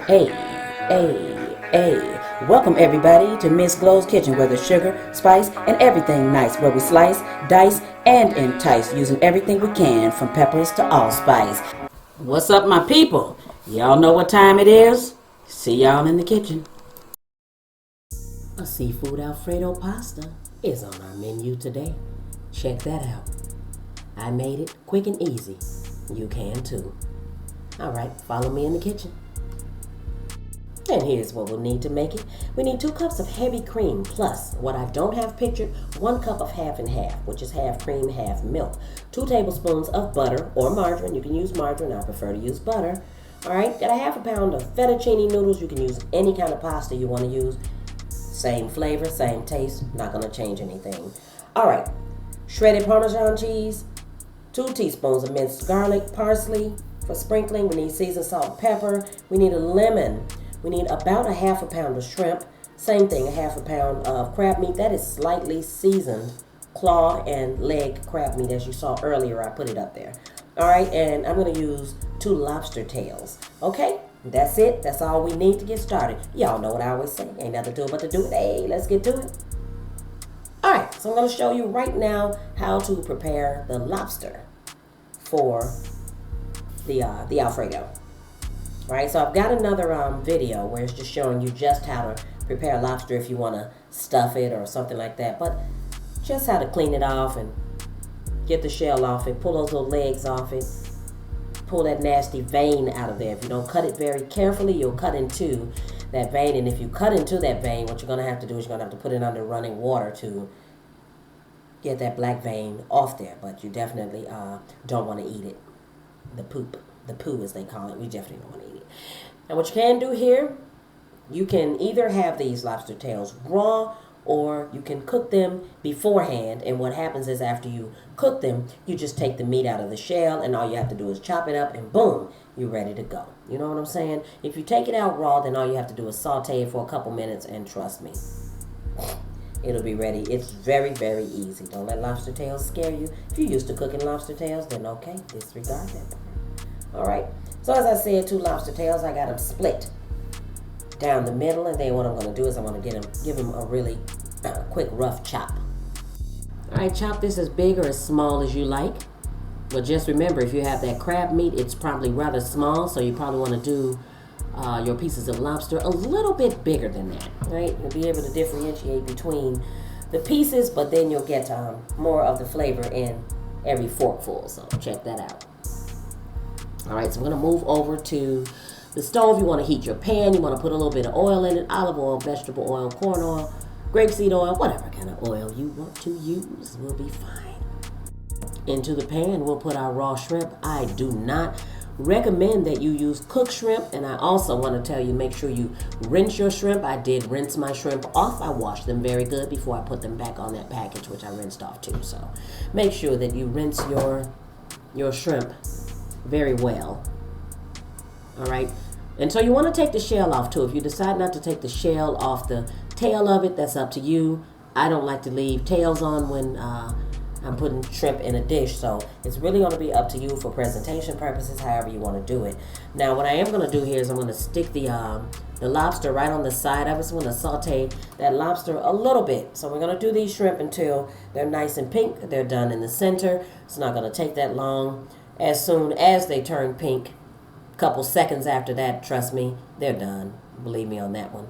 Hey, hey. Welcome everybody to Miss Glow's Kitchen, where there's sugar, spice, and everything nice, where we slice, dice, and entice, using everything we can, from peppers to allspice. What's up, my people? Y'all know what time it is? See y'all in the kitchen. A seafood Alfredo pasta is on our menu today. Check that out. I made it quick and easy. You can too. Alright, follow me in the kitchen. And here's what we'll need to make it. We need 2 cups of heavy cream, plus what I don't have pictured, 1 cup of half and half, which is half cream, half milk. 2 tablespoons of butter or margarine. You can use margarine. I prefer to use butter. All right, got a half a pound of fettuccine noodles. You can use any kind of pasta you want to use. Same flavor, same taste. Not going to change anything. All right, shredded parmesan cheese, 2 teaspoons of minced garlic, parsley for sprinkling. We need seasoned salt, pepper. We need a lemon. We need about a half a pound of shrimp. Same thing, a half a pound of crab meat. That is slightly seasoned claw and leg crab meat. As you saw earlier, I put it up there. All right, and I'm going to use 2 lobster tails. Okay, that's it. That's all we need to get started. Y'all know what I always say. Ain't nothing to it but to do it. Hey, let's get to it. All right, so I'm going to show you right now how to prepare the lobster for the Alfredo. All right, so I've got another video where it's just showing you just how to prepare lobster if you want to stuff it or something like that. But just how to clean it off and get the shell off it, pull those little legs off it, pull that nasty vein out of there. If you don't cut it very carefully, you'll cut into that vein. And if you cut into that vein, what you're going to have to do is you're going to have to put it under running water to get that black vein off there. But you definitely don't want to eat it. The poo as they call it. We definitely don't want to eat it. And what you can do here, you can either have these lobster tails raw or you can cook them beforehand. And what happens is after you cook them, you just take the meat out of the shell and all you have to do is chop it up and boom, you're ready to go. You know what I'm saying? If you take it out raw, then all you have to do is saute it for a couple minutes and trust me, it'll be ready. It's very, very easy. Don't let lobster tails scare you. If you're used to cooking lobster tails, then okay, disregard that part. All right, so as I said, 2 lobster tails, I got them split down the middle, and then what I'm going to do is I'm going to give them a really quick rough chop. All right, chop this as big or as small as you like. But just remember, if you have that crab meat, it's probably rather small, so you probably want to do your pieces of lobster a little bit bigger than that, right? You'll be able to differentiate between the pieces, but then you'll get more of the flavor in every forkful, so check that out. All right, so we're going to move over to the stove. You want to heat your pan. You want to put a little bit of oil in it, olive oil, vegetable oil, corn oil, grapeseed oil, whatever kind of oil you want to use will be fine. Into the pan, we'll put our raw shrimp. I do not recommend that you use cooked shrimp, and I also want to tell you, make sure you rinse your shrimp. I did rinse my shrimp off. I washed them very good before I put them back on that package, which I rinsed off too. So make sure that you rinse your shrimp very well. All right, and so you want to take the shell off too. If you decide not to take the shell off the tail of it, that's up to you. I don't like to leave tails on when I'm putting shrimp in a dish, so it's really going to be up to you for presentation purposes, however you want to do it. Now what I am going to do here is I'm going to stick the lobster right on the side of it. So I'm going to saute that lobster a little bit. So we're going to do these shrimp until they're nice and pink. They're done in the center. It's not going to take that long. As soon as they turn pink, a couple seconds after that, trust me, they're done. Believe me on that one.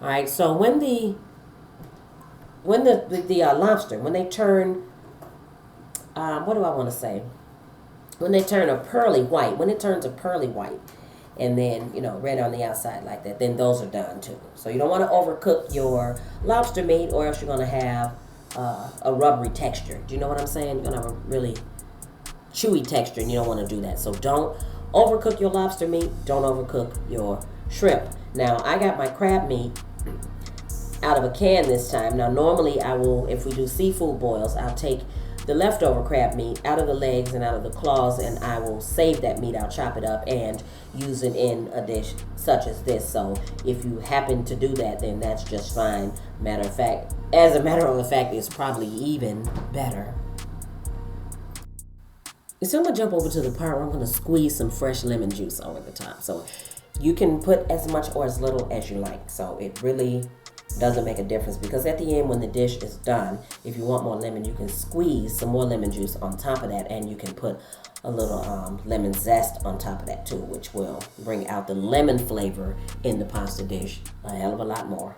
All right, so when the lobster, when they turn, what do I want to say? When they turn a pearly white, when it turns a pearly white, and then, red on the outside like that, then those are done too. So you don't want to overcook your lobster meat, or else you're going to have a rubbery texture. Do you know what I'm saying? You're going to have a really chewy texture, and you don't want to do that. So don't overcook your lobster meat. Don't overcook your shrimp. Now, I got my crab meat out of a can this time. Now, normally I will, if we do seafood boils, I'll take the leftover crab meat out of the legs and out of the claws, and I will save that meat. I'll chop it up and use it in a dish such as this. So if you happen to do that, then that's just fine. As a matter of fact, it's probably even better. So I'm going to jump over to the part where I'm going to squeeze some fresh lemon juice over the top. So You can put as much or as little as you like. So it really doesn't make a difference, because at the end when the dish is done, if you want more lemon, you can squeeze some more lemon juice on top of that, and you can put a little lemon zest on top of that too, which will bring out the lemon flavor in the pasta dish a hell of a lot more.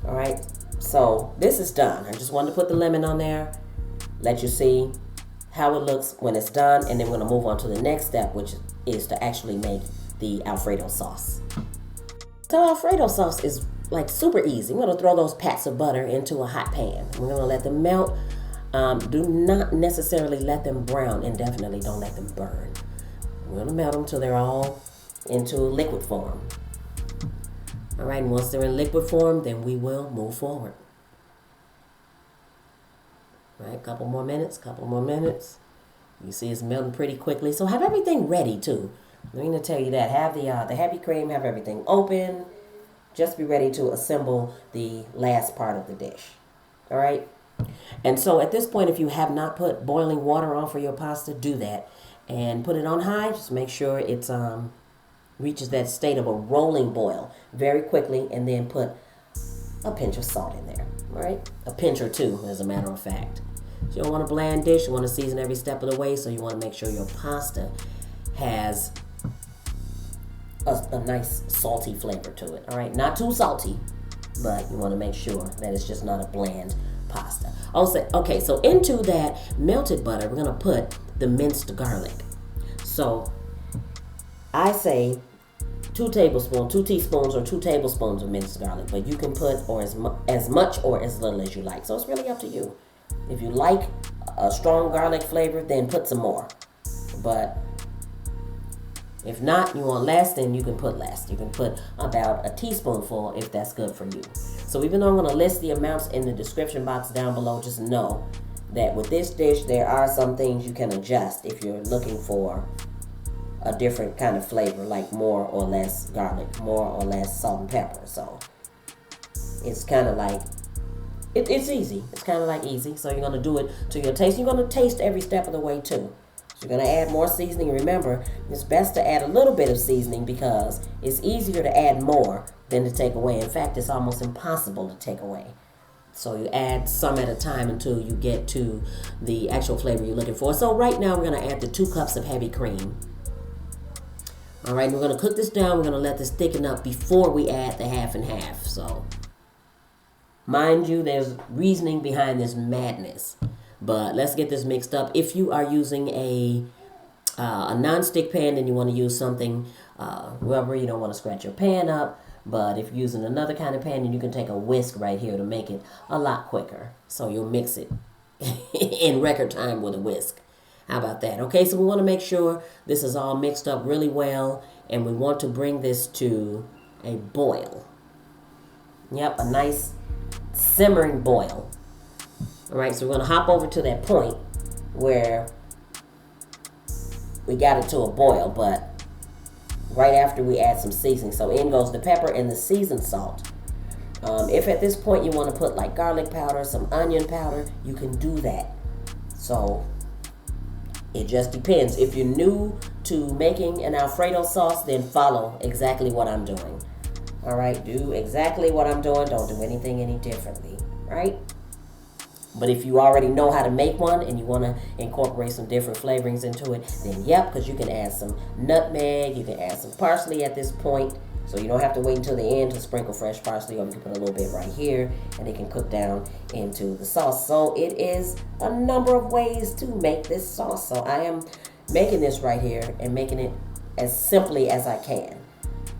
All right, so this is done. I just wanted to put the lemon on there, let you see how it looks when it's done, and then we're gonna move on to the next step, which is to actually make the Alfredo sauce. So Alfredo sauce is like super easy. We're gonna throw those pats of butter into a hot pan. We're gonna let them melt. Do not necessarily let them brown, and definitely don't let them burn. We're gonna melt them till they're all into liquid form. All right, and once they're in liquid form, then we will move forward. All right, couple more minutes. You see it's melting pretty quickly. So have everything ready too. I'm going to tell you that. Have the heavy cream, have everything open. Just be ready to assemble the last part of the dish. All right? And so at this point, if you have not put boiling water on for your pasta, do that. And put it on high. Just make sure it's reaches that state of a rolling boil very quickly, and then put a pinch of salt in there. All right? A pinch or two, as a matter of fact. So you don't want a bland dish. You want to season every step of the way, so you want to make sure your pasta has a nice salty flavor to it. All right, not too salty, but you want to make sure that it's just not a bland pasta. Also, okay, so into that melted butter, we're gonna put the minced garlic. So I say 2 teaspoons or 2 tablespoons of minced garlic, but you can put as much or as little as you like. So it's really up to you. If you like a strong garlic flavor, then put some more. But if not, you want less, then you can put less. You can put about a teaspoonful if that's good for you. So even though I'm going to list the amounts in the description box down below, just know that with this dish, there are some things you can adjust if you're looking for a different kind of flavor, like more or less garlic, more or less salt and pepper. So it's kind of like, it's easy. It's kind of like easy. So you're going to do it to your taste. You're going to taste every step of the way too. You're going to add more seasoning. Remember, it's best to add a little bit of seasoning because it's easier to add more than to take away. In fact, it's almost impossible to take away. So you add some at a time until you get to the actual flavor you're looking for. So right now we're going to add the 2 cups of heavy cream. All right, we're going to cook this down. We're going to let this thicken up before we add the half and half. So mind you, there's reasoning behind this madness. But let's get this mixed up. If you are using a non-stick pan, then you want to use something rubber. You don't want to scratch your pan up. But if you're using another kind of pan, then you can take a whisk right here to make it a lot quicker. So you'll mix it in record time with a whisk. How about that? Okay, so we want to make sure this is all mixed up really well. And we want to bring this to a boil. Yep, a nice simmering boil. All right, so we're going to hop over to that point where we got it to a boil, but right after we add some seasoning. So in goes the pepper and the seasoned salt. If at this point you want to put like garlic powder, some onion powder, you can do that. So it just depends. If you're new to making an Alfredo sauce, then follow exactly what I'm doing. All right, do exactly what I'm doing. Don't do anything any differently, right? But if you already know how to make one and you want to incorporate some different flavorings into it, then yep, because you can add some nutmeg, you can add some parsley at this point. So you don't have to wait until the end to sprinkle fresh parsley, or you can put a little bit right here and it can cook down into the sauce. So it is a number of ways to make this sauce. So I am making this right here and making it as simply as I can.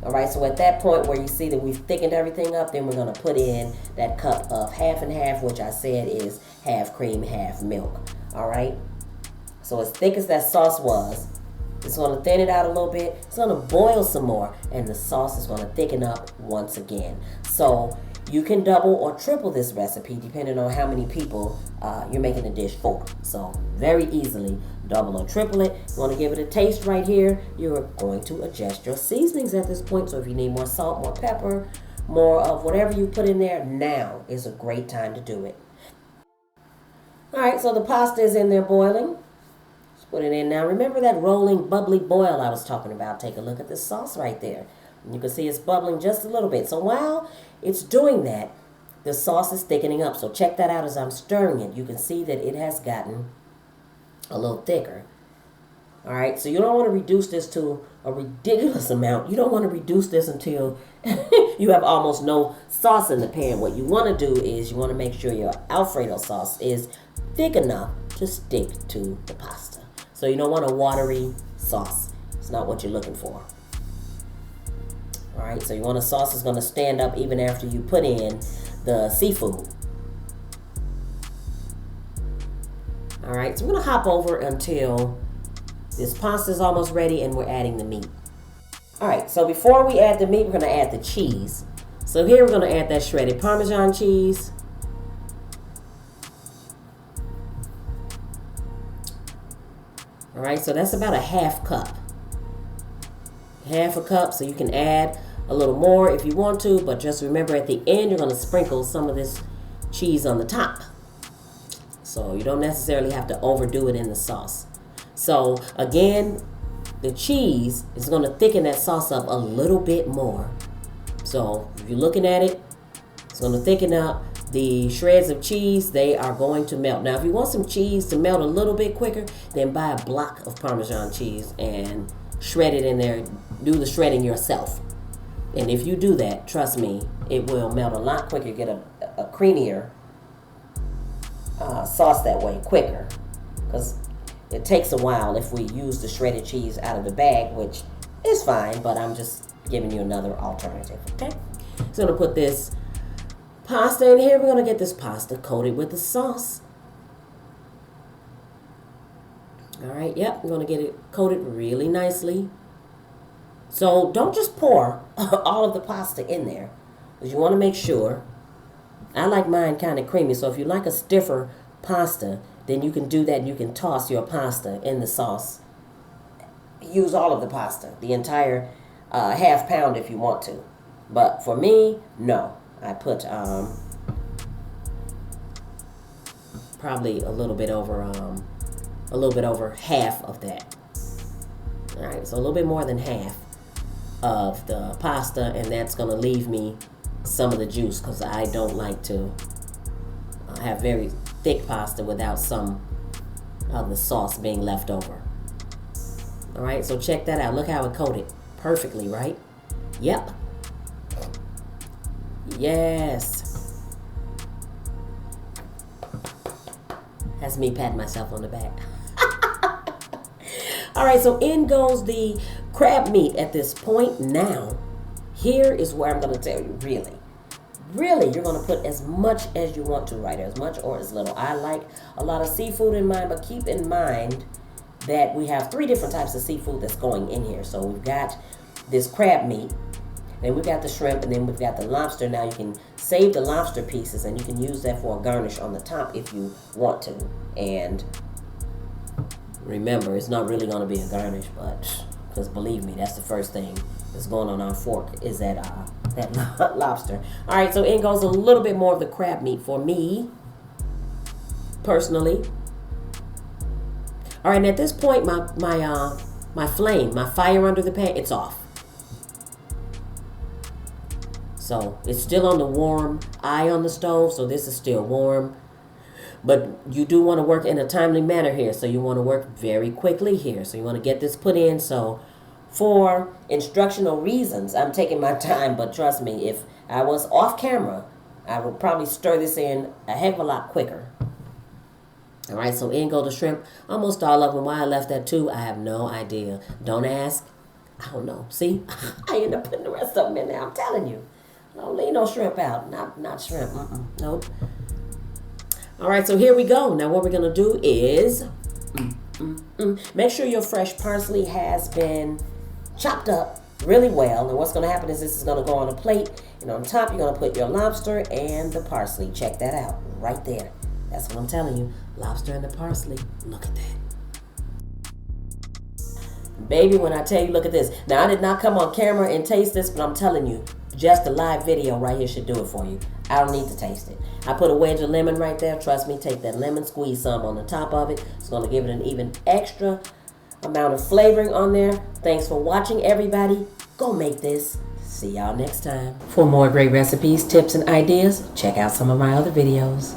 All right, so at that point where you see that we've thickened everything up, then we're going to put in that cup of half and half, which I said is half cream, half milk. All right, so as thick as that sauce was, it's going to thin it out a little bit. It's going to boil some more, and the sauce is going to thicken up once again. So you can double or triple this recipe depending on how many people you're making the dish for. So very easily double or triple it. You want to give it a taste right here. You're going to adjust your seasonings at this point. So if you need more salt, more pepper, more of whatever you put in there, now is a great time to do it. All right, so the pasta is in there boiling. Just Put it in now. Remember that rolling, bubbly boil I was talking about? Take a look at this sauce right there. You can see it's bubbling just a little bit. So while it's doing that, the sauce is thickening up. So check that out as I'm stirring it. You can see that it has gotten a little thicker. All right, so you don't want to reduce this to a ridiculous amount. You don't want to reduce this until you have almost no sauce in the pan. What you want to do is you want to make sure your Alfredo sauce is thick enough to stick to the pasta. So you don't want a watery sauce. It's not what you're looking for. All right, so you want a sauce that's going to stand up even after you put in the seafood. All right, so we're going to hop over until this pasta is almost ready and we're adding the meat. All right, so before we add the meat, we're going to add the cheese. So here we're going to add that shredded Parmesan cheese. All right, so that's about a half cup. Half a cup, so you can add a little more if you want to, but just remember at the end, you're going to sprinkle some of this cheese on the top. So you don't necessarily have to overdo it in the sauce. So again, the cheese is going to thicken that sauce up a little bit more. So if you're looking at it, it's going to thicken up. The shreds of cheese, they are going to melt. Now, if you want some cheese to melt a little bit quicker, then buy a block of Parmesan cheese and shred it in there. Do the shredding yourself. And if you do that, trust me, it will melt a lot quicker. You get a creamier sauce that way quicker. Because it takes a while if we use the shredded cheese out of the bag, which is fine, but I'm just giving you another alternative, okay? So I'm going to put this pasta in here. We're going to get this pasta coated with the sauce. All right, yep, we're going to get it coated really nicely. So don't just pour all of the pasta in there, because you want to make sure. I like mine kind of creamy, so if you like a stiffer pasta, then you can do that. You can toss your pasta in the sauce. Use all of the pasta, the entire half pound if you want to. But for me, no. I put probably a little bit over half of that. All right, so a little bit more than half of the pasta, and that's going to leave me some of the juice because I don't like to have very thick pasta without some of the sauce being left over. All right, so check that out. Look how it coated perfectly, right? Yep. Yes. That's me patting myself on the back. All right, so in goes the crab meat at this point. Now, here is where I'm going to tell you, really, you're going to put as much as you want to, right? As much or as little. I like a lot of seafood in mine, but keep in mind that we have 3 different types of seafood that's going in here. So we've got this crab meat, then we've got the shrimp, and then we've got the lobster. Now you can save the lobster pieces, and you can use that for a garnish on the top if you want to. And remember, it's not really going to be a garnish, but because believe me, that's the first thing that's going on our fork is that lobster. All right, so in goes a little bit more of the crab meat for me, personally. All right, and at this point, my flame, my fire under the pan, it's off. So it's still on the warm eye on the stove, so this is still warm. But you do want to work in a timely manner here, so you want to work very quickly here. So you want to get this put in. So for instructional reasons, I'm taking my time, but trust me, if I was off camera, I would probably stir this in a heck of a lot quicker. All right, so in go the shrimp. Almost all of them. Why I left that too, I have no idea. Don't ask. I don't know. See, I end up putting the rest of them in there. I'm telling you. Don't leave no shrimp out. Not shrimp. Nope. All right, so here we go. Now what we're going to do is make sure your fresh parsley has been chopped up really well. And what's going to happen is this is going to go on a plate. And on top, you're going to put your lobster and the parsley. Check that out right there. That's what I'm telling you. Lobster and the parsley. Look at that. Baby, when I tell you, look at this. Now, I did not come on camera and taste this, but I'm telling you, Just the live video right here should do it for you. I don't need to taste it. I put a wedge of lemon right there. Trust me, take that lemon, squeeze some on the top of it. It's going to give it an even extra amount of flavoring on there. Thanks for watching, everybody. Go make this. See y'all next time. For more great recipes, tips, and ideas, check out some of my other videos.